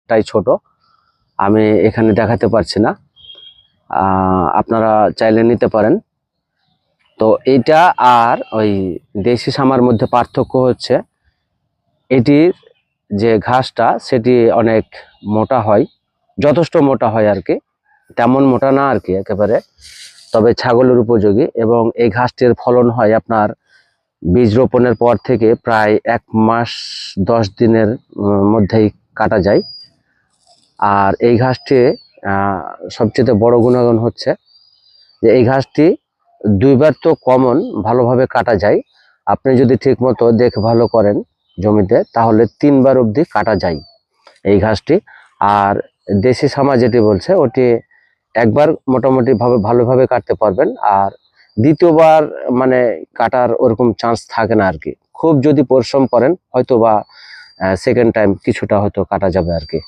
অনেকটাই ছোট, আমি এখানে দেখাতে পারছি না, আপনারা চাইলে নিতে পারেন। তো এইটা আর ওই দেশি সামার মধ্যে পার্থক্য হচ্ছে এটির যে ঘাসটা সেটি অনেক মোটা হয়, যথেষ্ট মোটা হয় আর কি, তেমন মোটা না আর কি একেবারে, তবে ছাগলের উপযোগী। এবং এই ঘাসটির ফলন হয় আপনার বীজ রোপণের পর থেকে প্রায় 1 মাস 10 দিনের মধ্যেই কাটা যায়। আর এই ঘাসটি সবচেয়ে বড় গুণাগুণ হচ্ছে যে এই ঘাসটি 2 বার তো কমন ভালোভাবে কাটা যায়। আপনি যদি ঠিকমতো দেখভাল করেন জমিতে, তাহলে 3 বার অবধি কাটা যায় এই ঘাসটি। আর দেশি সামা যেটি বলছে ওটি একবার মোটামুটি ভালোভাবে কাটতে পারবেন, আর দ্বিতীয়বার মানে কাটার ওরকম চান্স থাকে না আর কি। খুব যদি পরিশ্রম করেন হয়তো বা সেকেন্ড টাইম কিছুটা হয়তো কাটা যাবে আর কি।